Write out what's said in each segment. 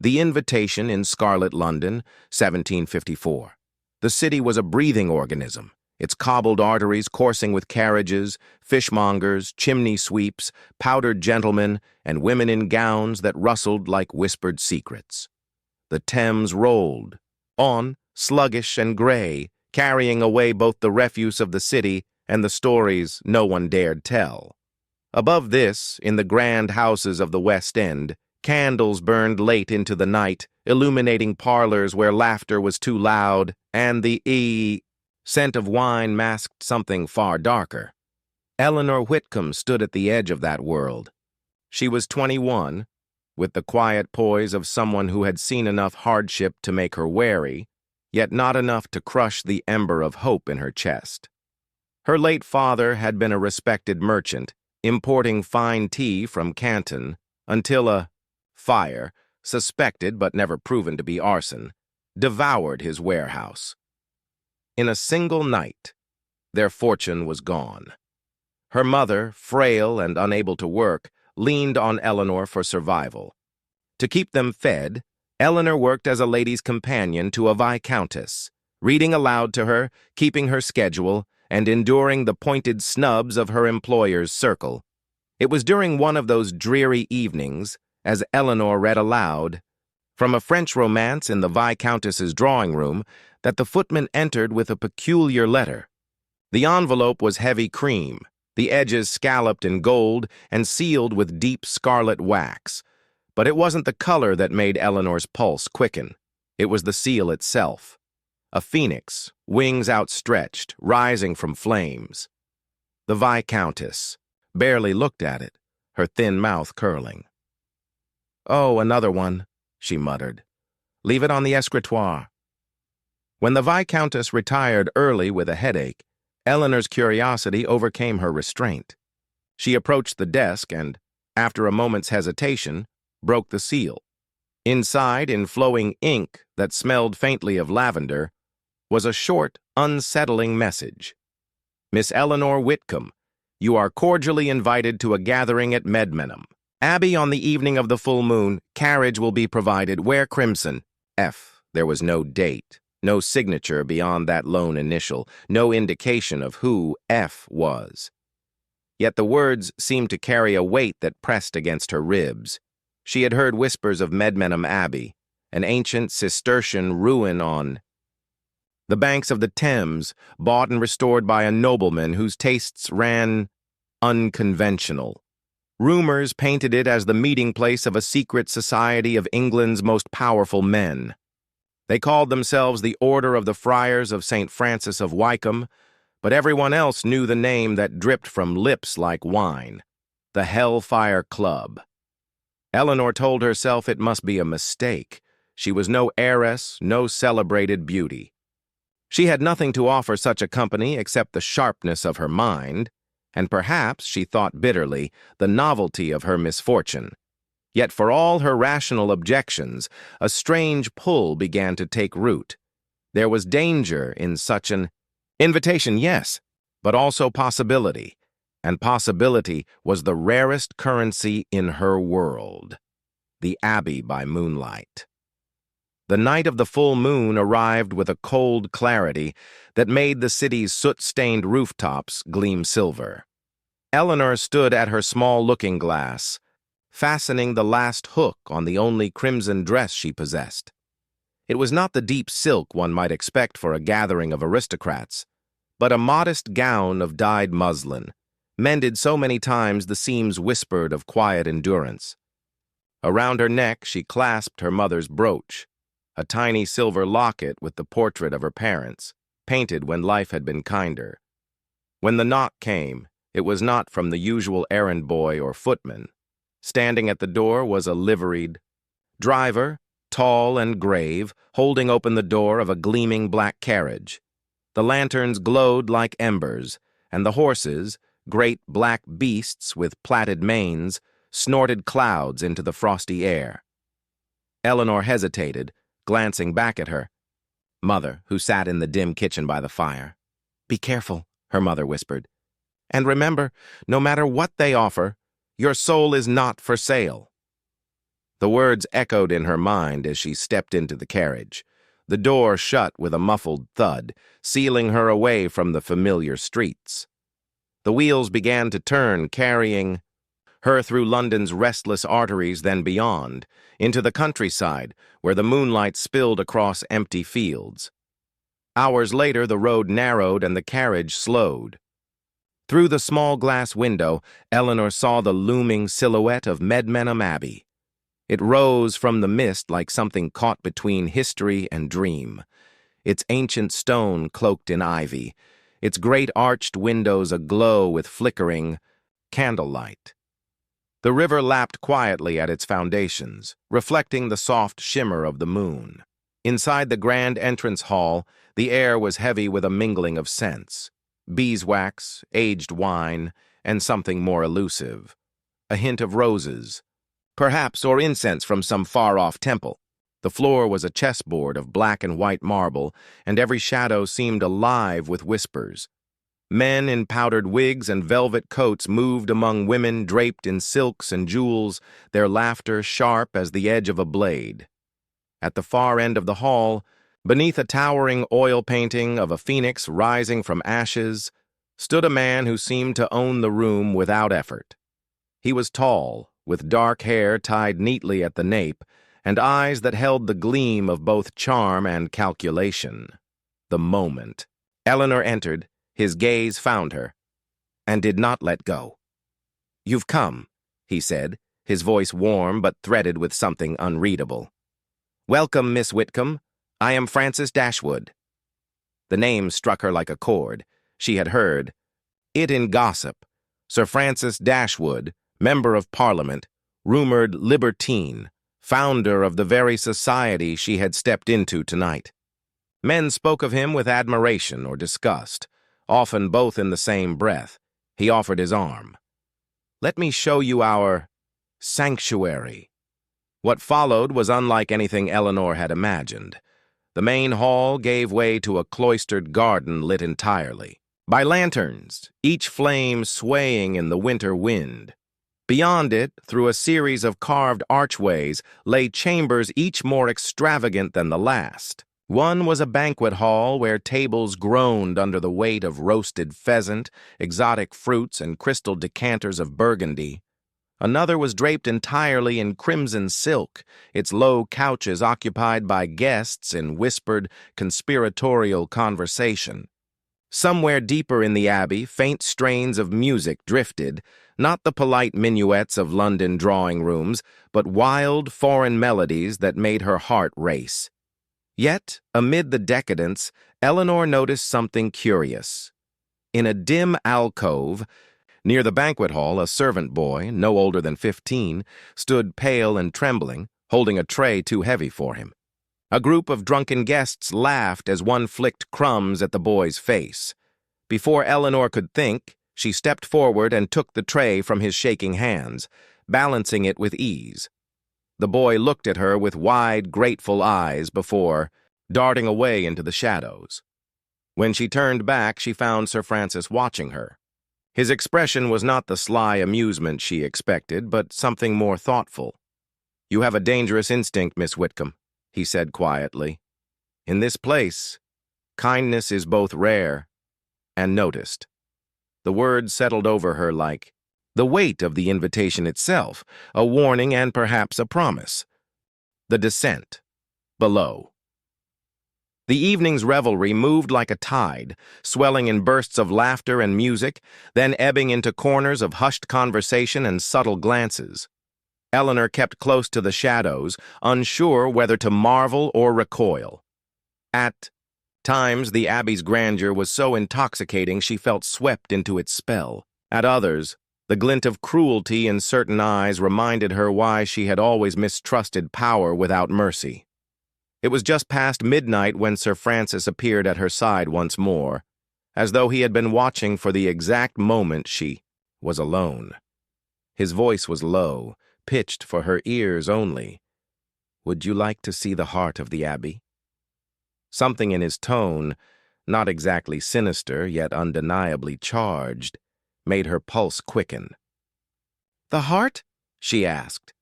The Invitation in Scarlet London, 1754. The city was a breathing organism, its cobbled arteries coursing with carriages, fishmongers, chimney sweeps, powdered gentlemen, and women in gowns that rustled like whispered secrets. The Thames rolled, on, sluggish and gray, carrying away both the refuse of the city and the stories no one dared tell. Above this, in the grand houses of the West End, candles burned late into the night, illuminating parlors where laughter was too loud, and the scent of wine masked something far darker. Eleanor Whitcomb stood at the edge of that world. She was 21, with the quiet poise of someone who had seen enough hardship to make her wary, yet not enough to crush the ember of hope in her chest. Her late father had been a respected merchant, importing fine tea from Canton, until a fire, suspected but never proven to be arson, devoured his warehouse. In a single night, their fortune was gone. Her mother, frail and unable to work, leaned on Eleanor for survival. To keep them fed, Eleanor worked as a lady's companion to a viscountess, reading aloud to her, keeping her schedule, and enduring the pointed snubs of her employer's circle. It was during one of those dreary evenings, as Eleanor read aloud, from a French romance in the viscountess's drawing room, that the footman entered with a peculiar letter. The envelope was heavy cream, the edges scalloped in gold and sealed with deep scarlet wax. But it wasn't the color that made Eleanor's pulse quicken. It was the seal itself. A phoenix, wings outstretched, rising from flames. The viscountess barely looked at it, her thin mouth curling. "Oh, another one," she muttered. "Leave it on the escritoire." When the viscountess retired early with a headache, Eleanor's curiosity overcame her restraint. She approached the desk and, after a moment's hesitation, broke the seal. Inside, in flowing ink that smelled faintly of lavender, was a short, unsettling message. "Miss Eleanor Whitcomb, you are cordially invited to a gathering at Medmenham. Abbey on the evening of the full moon. Carriage will be provided. Wear crimson. F." There was no date, no signature beyond that lone initial, no indication of who F was. Yet the words seemed to carry a weight that pressed against her ribs. She had heard whispers of Medmenham Abbey, an ancient Cistercian ruin on the banks of the Thames, bought and restored by a nobleman whose tastes ran unconventional. Rumors painted it as the meeting place of a secret society of England's most powerful men. They called themselves the Order of the Friars of St. Francis of Wykeham, but everyone else knew the name that dripped from lips like wine, the Hellfire Club. Eleanor told herself it must be a mistake. She was no heiress, no celebrated beauty. She had nothing to offer such a company except the sharpness of her mind, and perhaps, she thought bitterly, the novelty of her misfortune. Yet for all her rational objections, a strange pull began to take root. There was danger in such an invitation, yes, but also possibility, and possibility was the rarest currency in her world. The Abbey by moonlight. The night of the full moon arrived with a cold clarity that made the city's soot-stained rooftops gleam silver. Eleanor stood at her small looking-glass, fastening the last hook on the only crimson dress she possessed. It was not the deep silk one might expect for a gathering of aristocrats, but a modest gown of dyed muslin, mended so many times the seams whispered of quiet endurance. Around her neck she clasped her mother's brooch, a tiny silver locket with the portrait of her parents, painted when life had been kinder. When the knock came, it was not from the usual errand boy or footman. Standing at the door was a liveried driver, tall and grave, holding open the door of a gleaming black carriage. The lanterns glowed like embers, and the horses, great black beasts with plaited manes, snorted clouds into the frosty air. Eleanor hesitated, glancing back at her mother, who sat in the dim kitchen by the fire. "Be careful," her mother whispered. "And remember, no matter what they offer, your soul is not for sale." The words echoed in her mind as she stepped into the carriage. The door shut with a muffled thud, sealing her away from the familiar streets. The wheels began to turn, carrying her through London's restless arteries, then beyond, into the countryside, where the moonlight spilled across empty fields. Hours later, the road narrowed and the carriage slowed. Through the small glass window, Eleanor saw the looming silhouette of Medmenham Abbey. It rose from the mist like something caught between history and dream, its ancient stone cloaked in ivy, its great arched windows aglow with flickering candlelight. The river lapped quietly at its foundations, reflecting the soft shimmer of the moon. Inside the grand entrance hall, the air was heavy with a mingling of scents: beeswax, aged wine, and something more elusive, a hint of roses, perhaps, or incense from some far-off temple. The floor was a chessboard of black and white marble, and every shadow seemed alive with whispers. Men in powdered wigs and velvet coats moved among women draped in silks and jewels, their laughter sharp as the edge of a blade. At the far end of the hall, beneath a towering oil painting of a phoenix rising from ashes, stood a man who seemed to own the room without effort. He was tall, with dark hair tied neatly at the nape, and eyes that held the gleam of both charm and calculation. The moment Eleanor entered, his gaze found her, and did not let go. "You've come," he said, his voice warm but threaded with something unreadable. "Welcome, Miss Whitcomb. I am Francis Dashwood." The name struck her like a chord. She had heard it in gossip. Sir Francis Dashwood, Member of Parliament, rumored libertine, founder of the very society she had stepped into tonight. Men spoke of him with admiration or disgust, often both in the same breath. He offered his arm. "Let me show you our sanctuary." What followed was unlike anything Eleanor had imagined. The main hall gave way to a cloistered garden lit entirely by lanterns, each flame swaying in the winter wind. Beyond it, through a series of carved archways, lay chambers each more extravagant than the last. One was a banquet hall where tables groaned under the weight of roasted pheasant, exotic fruits, and crystal decanters of Burgundy. Another was draped entirely in crimson silk, its low couches occupied by guests in whispered, conspiratorial conversation. Somewhere deeper in the abbey, faint strains of music drifted, not the polite minuets of London drawing rooms, but wild, foreign melodies that made her heart race. Yet, amid the decadence, Eleanor noticed something curious. In a dim alcove, near the banquet hall, a servant boy, no older than 15, stood pale and trembling, holding a tray too heavy for him. A group of drunken guests laughed as one flicked crumbs at the boy's face. Before Eleanor could think, she stepped forward and took the tray from his shaking hands, balancing it with ease. The boy looked at her with wide, grateful eyes before darting away into the shadows. When she turned back, she found Sir Francis watching her. His expression was not the sly amusement she expected, but something more thoughtful. "You have a dangerous instinct, Miss Whitcomb," he said quietly. "In this place, kindness is both rare and noticed." The words settled over her like the weight of the invitation itself, a warning and perhaps a promise. The descent. Below. The evening's revelry moved like a tide, swelling in bursts of laughter and music, then ebbing into corners of hushed conversation and subtle glances. Eleanor kept close to the shadows, unsure whether to marvel or recoil. At times, the Abbey's grandeur was so intoxicating she felt swept into its spell. At others, the glint of cruelty in certain eyes reminded her why she had always mistrusted power without mercy. It was just past midnight when Sir Francis appeared at her side once more, as though he had been watching for the exact moment she was alone. His voice was low, pitched for her ears only. "Would you like to see the heart of the Abbey?" Something in his tone, not exactly sinister, yet undeniably charged, made her pulse quicken. "The heart?" she asked.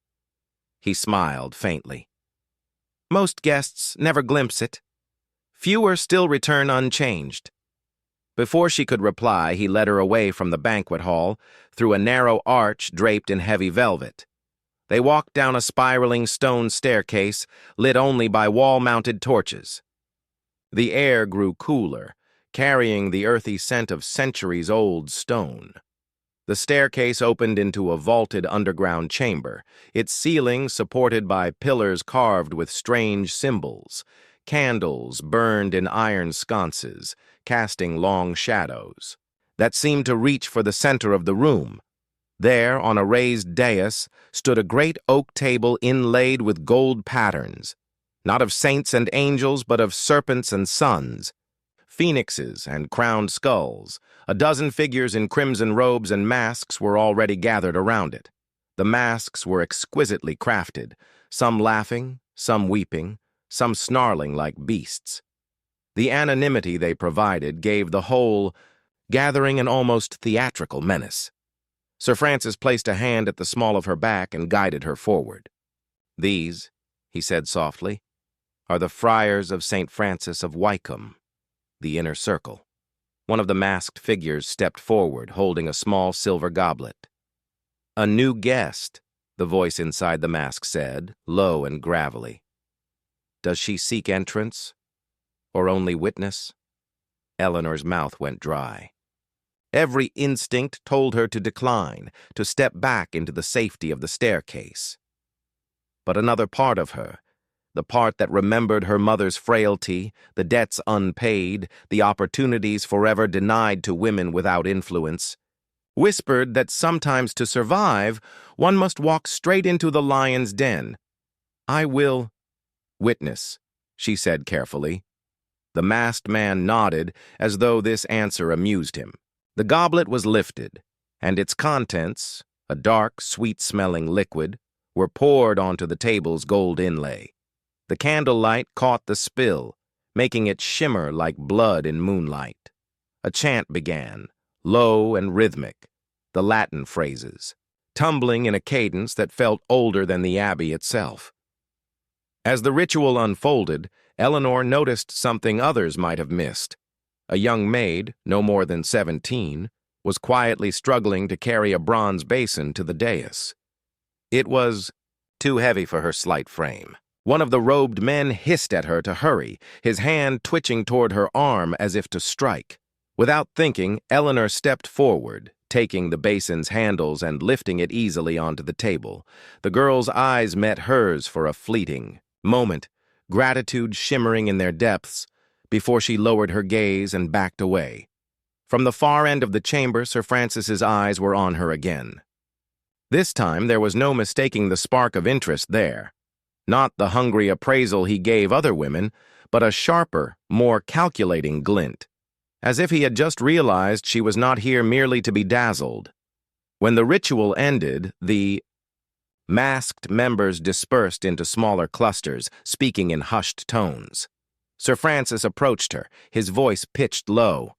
He smiled faintly. Most guests never glimpse it. Fewer still return unchanged. Before she could reply, he led her away from the banquet hall, through a narrow arch draped in heavy velvet. They walked down a spiraling stone staircase, lit only by wall-mounted torches. The air grew cooler, carrying the earthy scent of centuries-old stone. The staircase opened into a vaulted underground chamber, its ceiling supported by pillars carved with strange symbols. Candles burned in iron sconces, casting long shadows that seemed to reach for the center of the room. There, on a raised dais, stood a great oak table inlaid with gold patterns, not of saints and angels, but of serpents and suns, phoenixes and crowned skulls. A dozen figures in crimson robes and masks were already gathered around it. The masks were exquisitely crafted, some laughing, some weeping, some snarling like beasts. The anonymity they provided gave the whole gathering an almost theatrical menace. Sir Francis placed a hand at the small of her back and guided her forward. "These," he said softly, "are the friars of St. Francis of Wycombe, the inner circle." One of the masked figures stepped forward, holding a small silver goblet. "A new guest," the voice inside the mask said, low and gravelly. "Does she seek entrance, or only witness?" Eleanor's mouth went dry. Every instinct told her to decline, to step back into the safety of the staircase. But another part of her, the part that remembered her mother's frailty, the debts unpaid, the opportunities forever denied to women without influence, whispered that sometimes to survive, one must walk straight into the lion's den. "I will witness," she said carefully. The masked man nodded, as though this answer amused him. The goblet was lifted, and its contents, a dark, sweet-smelling liquid, were poured onto the table's gold inlay. The candlelight caught the spill, making it shimmer like blood in moonlight. A chant began, low and rhythmic, the Latin phrases, tumbling in a cadence that felt older than the abbey itself. As the ritual unfolded, Eleanor noticed something others might have missed. A young maid, no more than 17, was quietly struggling to carry a bronze basin to the dais. It was too heavy for her slight frame. One of the robed men hissed at her to hurry, his hand twitching toward her arm as if to strike. Without thinking, Eleanor stepped forward, taking the basin's handles and lifting it easily onto the table. The girl's eyes met hers for a fleeting moment, gratitude shimmering in their depths, before she lowered her gaze and backed away. From the far end of the chamber, Sir Francis's eyes were on her again. This time there was no mistaking the spark of interest there. Not the hungry appraisal he gave other women, but a sharper, more calculating glint, as if he had just realized she was not here merely to be dazzled. When the ritual ended, the masked members dispersed into smaller clusters, speaking in hushed tones. Sir Francis approached her, his voice pitched low.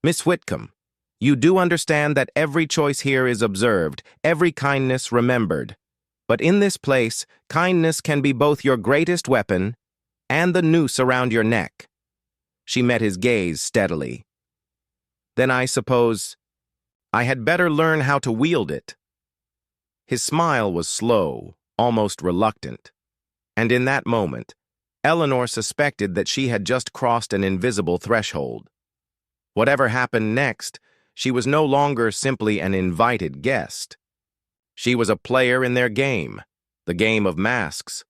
"Miss Whitcomb, you do understand that every choice here is observed, every kindness remembered. But in this place, kindness can be both your greatest weapon and the noose around your neck." She met his gaze steadily. "Then I suppose I had better learn how to wield it." His smile was slow, almost reluctant, and in that moment, Eleanor suspected that she had just crossed an invisible threshold. Whatever happened next, she was no longer simply an invited guest. She was a player in their game, the game of masks.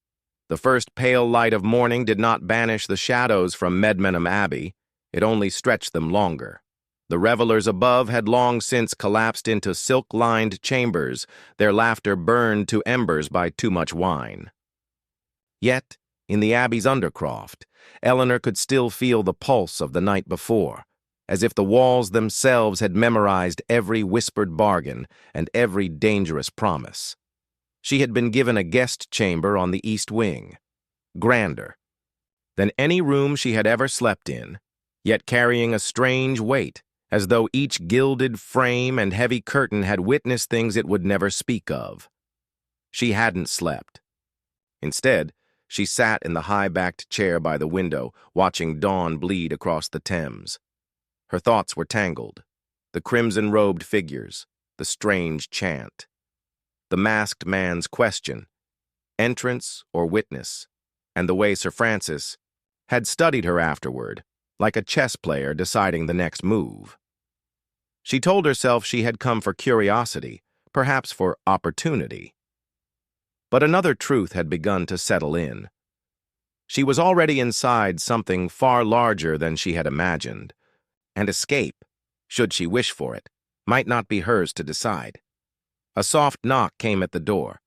The first pale light of morning did not banish the shadows from Medmenham Abbey, it only stretched them longer. The revelers above had long since collapsed into silk-lined chambers, their laughter burned to embers by too much wine. Yet, in the Abbey's undercroft, Eleanor could still feel the pulse of the night before, as if the walls themselves had memorized every whispered bargain and every dangerous promise. She had been given a guest chamber on the east wing, grander than any room she had ever slept in, yet carrying a strange weight, as though each gilded frame and heavy curtain had witnessed things it would never speak of. She hadn't slept. Instead, she sat in the high-backed chair by the window, watching dawn bleed across the Thames. Her thoughts were tangled. The crimson-robed figures, the strange chant, the masked man's question, entrance or witness, and the way Sir Francis had studied her afterward, like a chess player deciding the next move. She told herself she had come for curiosity, perhaps for opportunity. But another truth had begun to settle in. She was already inside something far larger than she had imagined, and escape, should she wish for it, might not be hers to decide. A soft knock came at the door.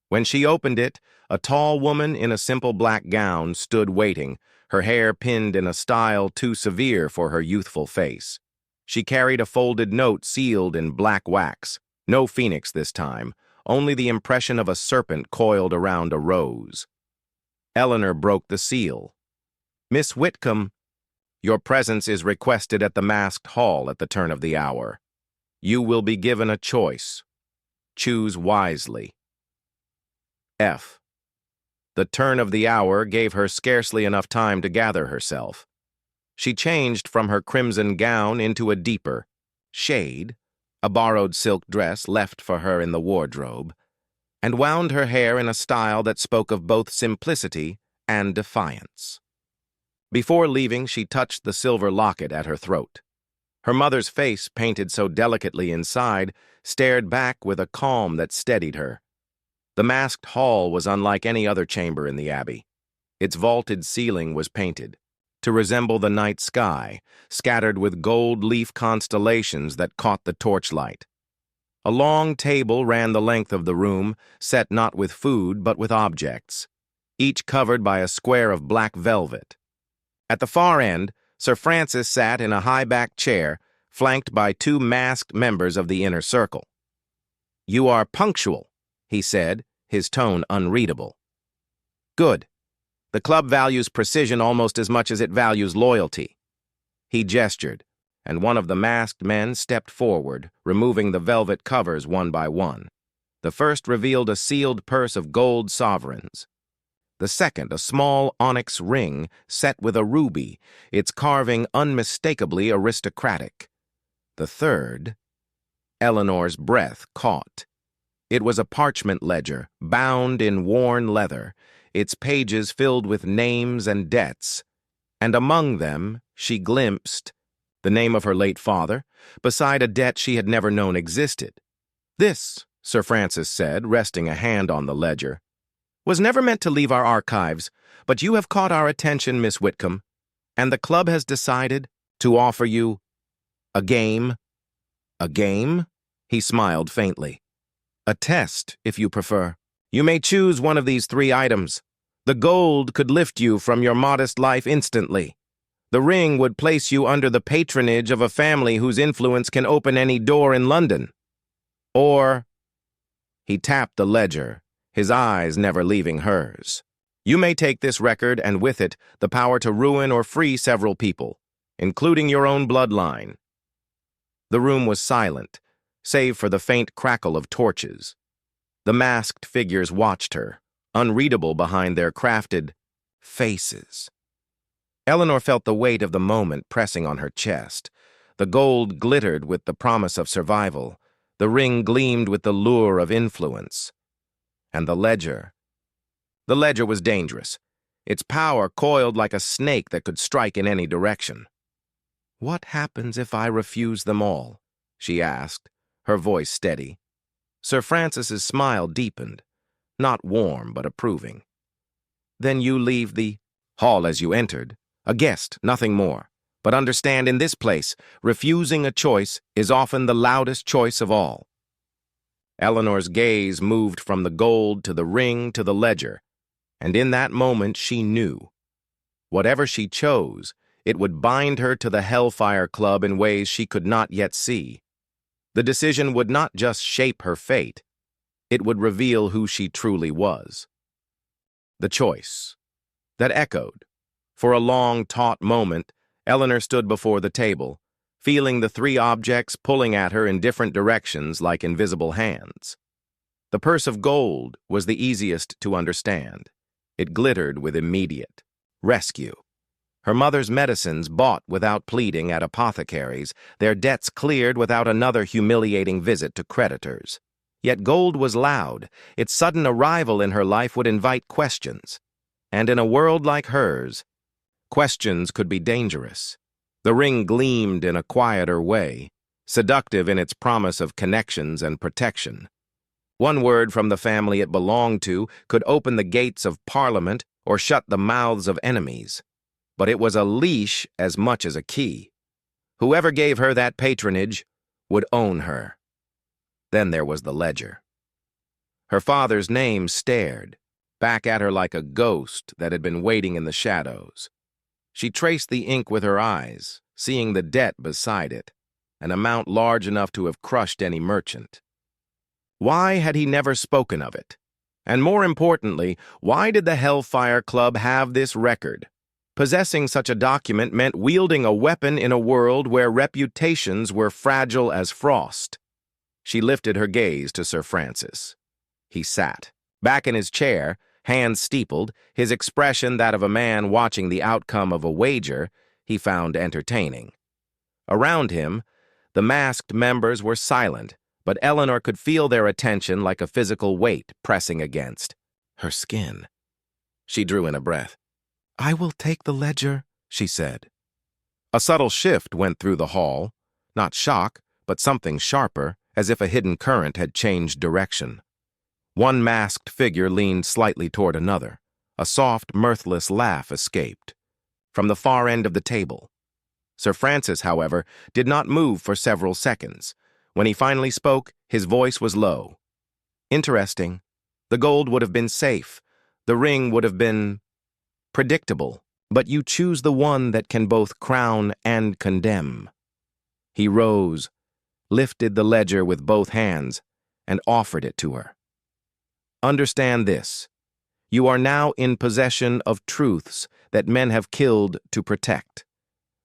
When she opened it, a tall woman in a simple black gown stood waiting, her hair pinned in a style too severe for her youthful face. She carried a folded note sealed in black wax. No phoenix this time, only the impression of a serpent coiled around a rose. Eleanor broke the seal. "Miss Whitcomb, your presence is requested at the masked hall at the turn of the hour. You will be given a choice. Choose wisely." F. The turn of the hour gave her scarcely enough time to gather herself. She changed from her crimson gown into a deeper shade, a borrowed silk dress left for her in the wardrobe, and wound her hair in a style that spoke of both simplicity and defiance. Before leaving, she touched the silver locket at her throat. Her mother's face, painted so delicately inside, stared back with a calm that steadied her. The masked hall was unlike any other chamber in the abbey. Its vaulted ceiling was painted to resemble the night sky, scattered with gold leaf constellations that caught the torchlight. A long table ran the length of the room, set not with food but with objects, each covered by a square of black velvet. At the far end, Sir Francis sat in a high-backed chair, flanked by two masked members of the inner circle. "You are punctual," he said, his tone unreadable. "Good. The club values precision almost as much as it values loyalty." He gestured, and one of the masked men stepped forward, removing the velvet covers one by one. The first revealed a sealed purse of gold sovereigns. The second, a small onyx ring set with a ruby, its carving unmistakably aristocratic. The third... Eleanor's breath caught. It was a parchment ledger, bound in worn leather, its pages filled with names and debts, and among them she glimpsed the name of her late father, beside a debt she had never known existed. "This," Sir Francis said, resting a hand on the ledger, "was never meant to leave our archives, but you have caught our attention, Miss Whitcomb, and the club has decided to offer you a game." "A game?" He smiled faintly. "A test, if you prefer. You may choose one of these three items. The gold could lift you from your modest life instantly. The ring would place you under the patronage of a family whose influence can open any door in London. Or..." He tapped the ledger, his eyes never leaving hers. "You may take this record, and with it, the power to ruin or free several people, including your own bloodline." The room was silent, save for the faint crackle of torches. The masked figures watched her, unreadable behind their crafted faces. Eleanor felt the weight of the moment pressing on her chest. The gold glittered with the promise of survival. The ring gleamed with the lure of influence. And the ledger. The ledger was dangerous. Its power coiled like a snake that could strike in any direction. "What happens if I refuse them all?" she asked, her voice steady. Sir Francis's smile deepened, not warm but approving. "Then you leave the hall as you entered, a guest, nothing more. But understand, in this place, refusing a choice is often the loudest choice of all." Eleanor's gaze moved from the gold to the ring to the ledger, and in that moment she knew. Whatever she chose, it would bind her to the Hellfire Club in ways she could not yet see. The decision would not just shape her fate, it would reveal who she truly was. The choice. That echoed. For a long, taut moment, Eleanor stood before the table, feeling the three objects pulling at her in different directions like invisible hands. The purse of gold was the easiest to understand. It glittered with immediate rescue. Her mother's medicines bought without pleading at apothecaries, their debts cleared without another humiliating visit to creditors. Yet gold was loud. Its sudden arrival in her life would invite questions. And in a world like hers, questions could be dangerous. The ring gleamed in a quieter way, seductive in its promise of connections and protection. One word from the family it belonged to could open the gates of Parliament or shut the mouths of enemies. But it was a leash as much as a key. Whoever gave her that patronage would own her. Then there was the ledger. Her father's name stared back at her like a ghost that had been waiting in the shadows. She traced the ink with her eyes, seeing the debt beside it, an amount large enough to have crushed any merchant. Why had he never spoken of it? And more importantly, why did the Hellfire Club have this record? Possessing such a document meant wielding a weapon in a world where reputations were fragile as frost. She lifted her gaze to Sir Francis. He sat, back in his chair, hands steepled, his expression that of a man watching the outcome of a wager he found entertaining. Around him, the masked members were silent, but Eleanor could feel their attention like a physical weight pressing against her skin. She drew in a breath. "I will take the ledger," she said. A subtle shift went through the hall, not shock, but something sharper, as if a hidden current had changed direction. One masked figure leaned slightly toward another. A soft, mirthless laugh escaped from the far end of the table. Sir Francis, however, did not move for several seconds. When he finally spoke, his voice was low. "Interesting. The gold would have been safe. The ring would have been predictable. But you choose the one that can both crown and condemn." He rose, lifted the ledger with both hands, and offered it to her. "Understand this. You are now in possession of truths that men have killed to protect.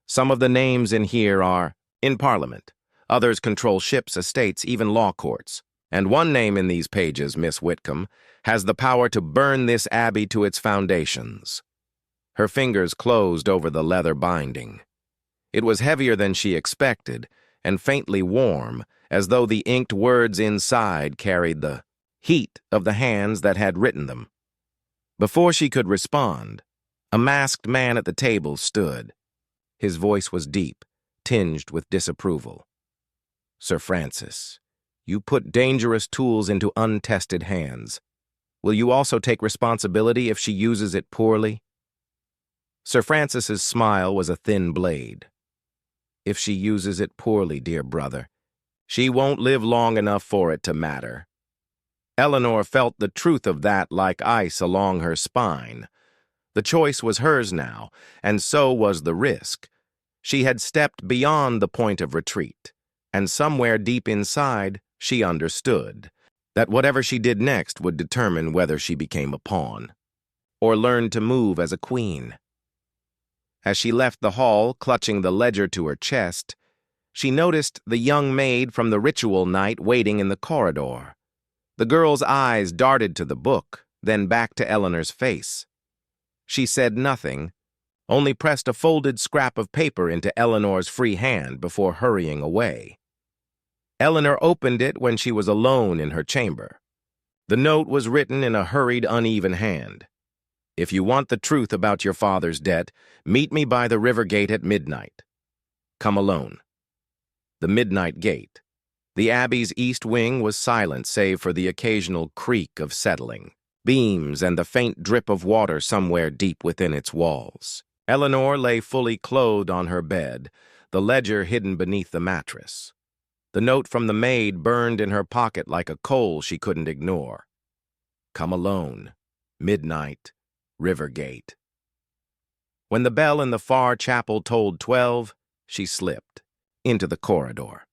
Some of the names in here are in Parliament. Others control ships, estates, even law courts. And one name in these pages, Miss Whitcomb, has the power to burn this abbey to its foundations." Her fingers closed over the leather binding. It was heavier than she expected, and faintly warm, as though the inked words inside carried the heat of the hands that had written them. Before she could respond, a masked man at the table stood. His voice was deep, tinged with disapproval. "Sir Francis, you put dangerous tools into untested hands. Will you also take responsibility if she uses it poorly?" Sir Francis's smile was a thin blade. "If she uses it poorly, dear brother, she won't live long enough for it to matter." Eleanor felt the truth of that like ice along her spine. The choice was hers now, and so was the risk. She had stepped beyond the point of retreat, and somewhere deep inside, she understood that whatever she did next would determine whether she became a pawn or learned to move as a queen. As she left the hall, clutching the ledger to her chest, she noticed the young maid from the ritual night waiting in the corridor. The girl's eyes darted to the book, then back to Eleanor's face. She said nothing, only pressed a folded scrap of paper into Eleanor's free hand before hurrying away. Eleanor opened it when she was alone in her chamber. The note was written in a hurried, uneven hand. "If you want the truth about your father's debt, meet me by the river gate at midnight. Come alone." The midnight gate. The abbey's east wing was silent save for the occasional creak of settling beams and the faint drip of water somewhere deep within its walls. Eleanor lay fully clothed on her bed, the ledger hidden beneath the mattress. The note from the maid burned in her pocket like a coal she couldn't ignore. Come alone. Midnight. Rivergate. When the bell in the far chapel tolled 12, she slipped into the corridor.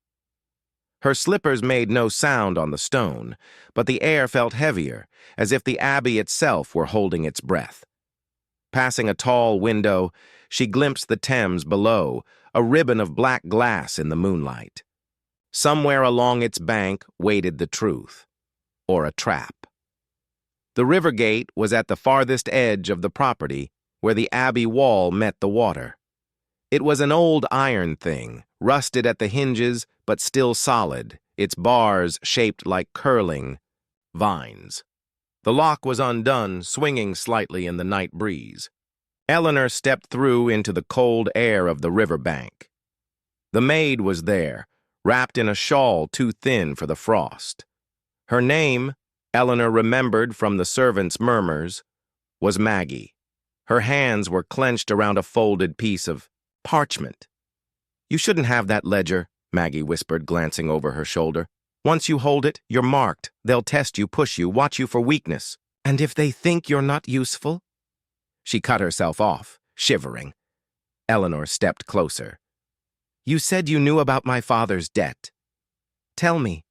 Her slippers made no sound on the stone, but the air felt heavier, as if the abbey itself were holding its breath. Passing a tall window, she glimpsed the Thames below, a ribbon of black glass in the moonlight. Somewhere along its bank waited the truth. or a trap. The river gate was at the farthest edge of the property, where the abbey wall met the water. It was an old iron thing, rusted at the hinges but still solid, its bars shaped like curling vines. The lock was undone, swinging slightly in the night breeze. Eleanor stepped through into the cold air of the river bank. The maid was there, wrapped in a shawl too thin for the frost. Her name, Eleanor remembered from the servants' murmurs, was Maggie. Her hands were clenched around a folded piece of parchment. "You shouldn't have that ledger," Maggie whispered, glancing over her shoulder. "Once you hold it, you're marked. They'll test you, push you, watch you for weakness. And if they think you're not useful?" She cut herself off, shivering. Eleanor stepped closer. "You said you knew about my father's debt. Tell me."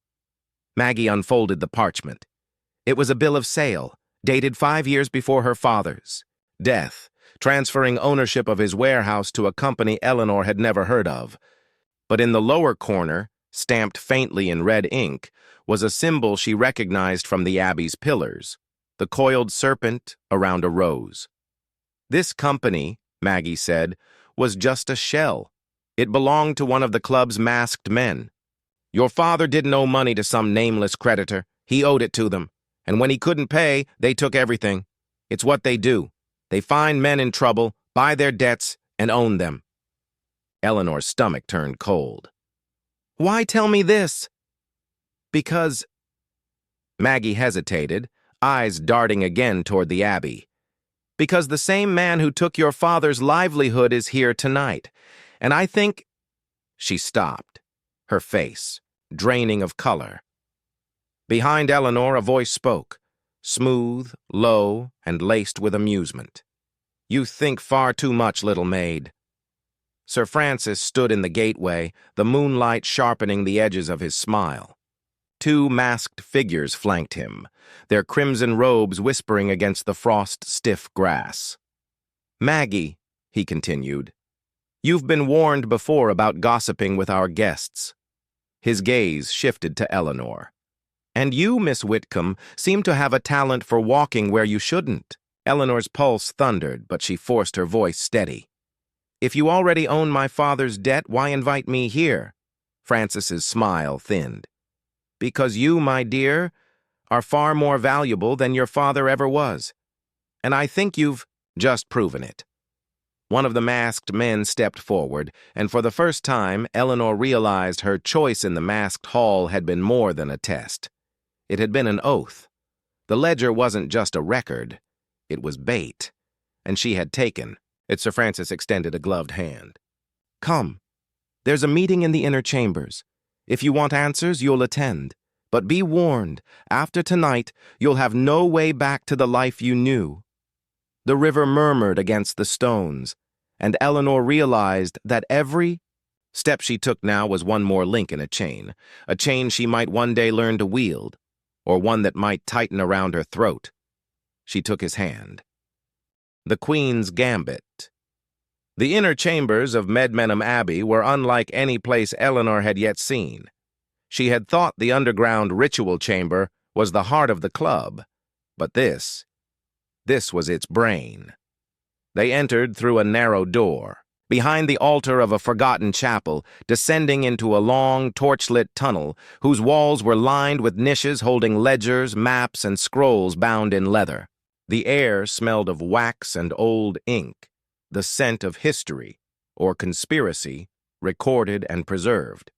Maggie unfolded the parchment. It was a bill of sale, dated 5 years before her father's death, transferring ownership of his warehouse to a company Eleanor had never heard of. But in the lower corner, stamped faintly in red ink, was a symbol she recognized from the abbey's pillars, the coiled serpent around a rose. This company, Maggie said, was just a shell. It belonged to one of the club's masked men. Your father didn't owe money to some nameless creditor. He owed it to them. And when he couldn't pay, they took everything. It's what they do. They find men in trouble, buy their debts, and own them. Eleanor's stomach turned cold. "Why tell me this?" "Because—" Maggie hesitated, eyes darting again toward the abbey. "Because the same man who took your father's livelihood is here tonight. And I think—" She stopped, her face draining of color. Behind Eleanor, a voice spoke, smooth, low, and laced with amusement. "You think far too much, little maid." Sir Francis stood in the gateway, the moonlight sharpening the edges of his smile. 2 masked figures flanked him, their crimson robes whispering against the frost-stiff grass. "Maggie," he continued, "you've been warned before about gossiping with our guests." His gaze shifted to Eleanor. "And you, Miss Whitcomb, seem to have a talent for walking where you shouldn't." Eleanor's pulse thundered, but she forced her voice steady. "If you already own my father's debt, why invite me here?" Francis's smile thinned. "Because you, my dear, are far more valuable than your father ever was. And I think you've just proven it." One of the masked men stepped forward, and for the first time, Eleanor realized her choice in the masked hall had been more than a test. It had been an oath. The ledger wasn't just a record. It was bait, and she had taken it. Sir Francis extended a gloved hand. "Come. There's a meeting in the inner chambers. If you want answers, you'll attend. But be warned, after tonight, you'll have no way back to the life you knew." The river murmured against the stones, and Eleanor realized that every step she took now was one more link in a chain she might one day learn to wield, or one that might tighten around her throat. She took his hand. The Queen's Gambit. The inner chambers of Medmenham Abbey were unlike any place Eleanor had yet seen. She had thought the underground ritual chamber was the heart of the club, but this was its brain. They entered through a narrow door, behind the altar of a forgotten chapel, descending into a long, torchlit tunnel whose walls were lined with niches holding ledgers, maps, and scrolls bound in leather. The air smelled of wax and old ink, the scent of history, or conspiracy, recorded and preserved.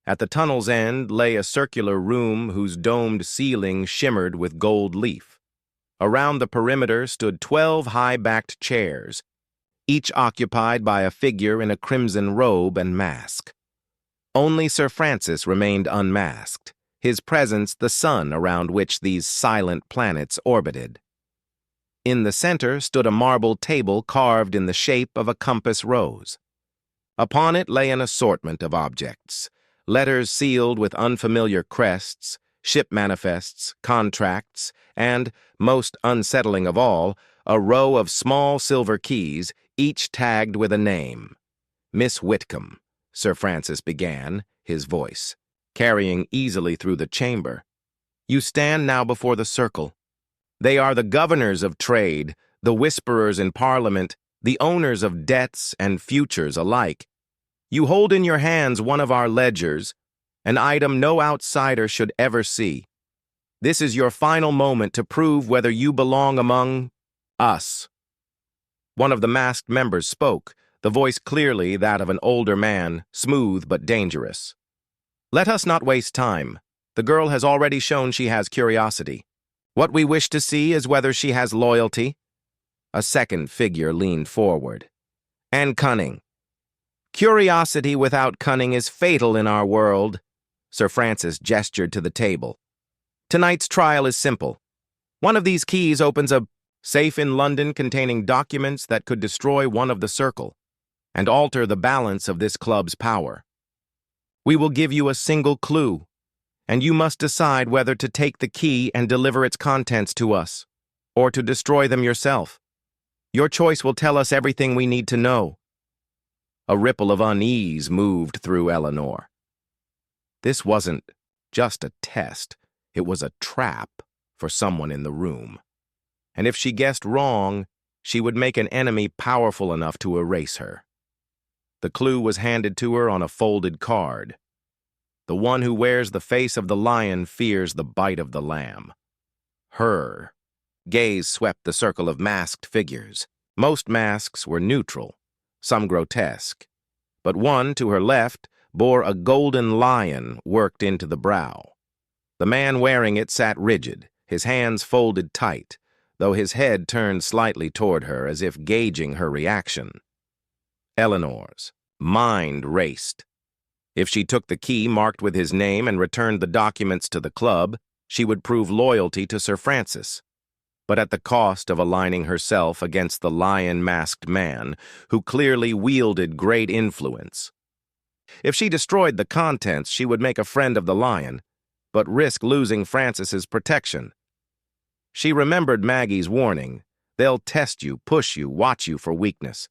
At the tunnel's end lay a circular room whose domed ceiling shimmered with gold leaf. Around the perimeter stood 12 high-backed chairs, each occupied by a figure in a crimson robe and mask. Only Sir Francis remained unmasked, his presence the sun around which these silent planets orbited. In the center stood a marble table carved in the shape of a compass rose. Upon it lay an assortment of objects, letters sealed with unfamiliar crests, ship manifests, contracts, and, most unsettling of all, a row of small silver keys, each tagged with a name. "Miss Whitcomb," Sir Francis began, his voice carrying easily through the chamber. You stand now before the circle. They are the governors of trade, the whisperers in Parliament, the owners of debts and futures alike. You hold in your hands one of our ledgers, an item no outsider should ever see. This is your final moment to prove whether you belong among us. One of the masked members spoke, the voice clearly that of an older man, smooth but dangerous. Let us not waste time. The girl has already shown she has curiosity. What we wish to see is whether she has loyalty. A second figure leaned forward. And cunning. Curiosity without cunning is fatal in our world. Sir Francis gestured to the table. Tonight's trial is simple. One of these keys opens a safe in London containing documents that could destroy one of the circle and alter the balance of this club's power. We will give you a single clue, and you must decide whether to take the key and deliver its contents to us, or to destroy them yourself. Your choice will tell us everything we need to know. A ripple of unease moved through Eleanor. This wasn't just a test. It was a trap for someone in the room. And if she guessed wrong, she would make an enemy powerful enough to erase her. The clue was handed to her on a folded card. The one who wears the face of the lion fears the bite of the lamb. Her gaze swept the circle of masked figures. Most masks were neutral, some grotesque, but one to her left bore a golden lion worked into the brow. The man wearing it sat rigid, his hands folded tight, though his head turned slightly toward her as if gauging her reaction. Eleanor's mind raced. If she took the key marked with his name and returned the documents to the club, she would prove loyalty to Sir Francis, but at the cost of aligning herself against the lion-masked man, who clearly wielded great influence. If she destroyed the contents, she would make a friend of the lion, but risk losing Francis's protection. She remembered Maggie's warning, they'll test you, push you, watch you for weakness.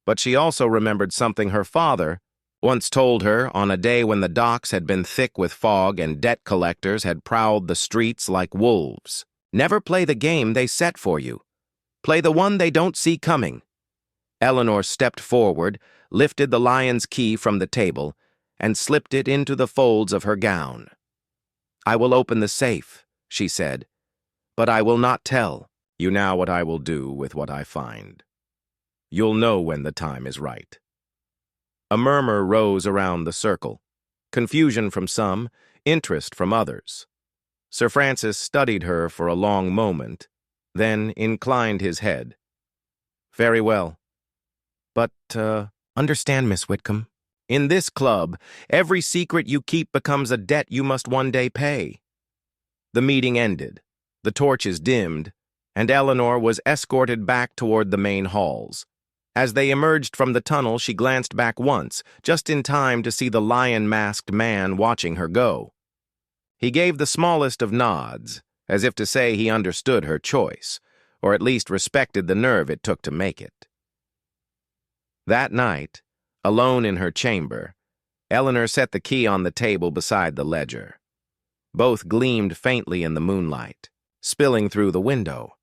But she also remembered something her father once told her on a day when the docks had been thick with fog and debt collectors had prowled the streets like wolves. Never play the game they set for you. Play the one they don't see coming. Eleanor stepped forward, lifted the lion's key from the table, and slipped it into the folds of her gown. I will open the safe, she said, but I will not tell you now what I will do with what I find. You'll know when the time is right. A murmur rose around the circle, confusion from some, interest from others. Sir Francis studied her for a long moment, then inclined his head. Very well. But, understand, Miss Whitcomb, in this club, every secret you keep becomes a debt you must one day pay. The meeting ended, the torches dimmed, and Eleanor was escorted back toward the main halls. As they emerged from the tunnel, she glanced back once, just in time to see the lion-masked man watching her go. He gave the smallest of nods, as if to say he understood her choice, or at least respected the nerve it took to make it. That night, alone in her chamber, Eleanor set the key on the table beside the ledger. Both gleamed faintly in the moonlight, spilling through the window.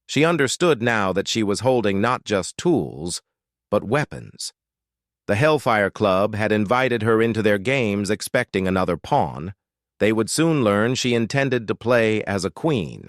She understood now that she was holding not just tools, but weapons. The Hellfire Club had invited her into their games expecting another pawn. They would soon learn she intended to play as a queen.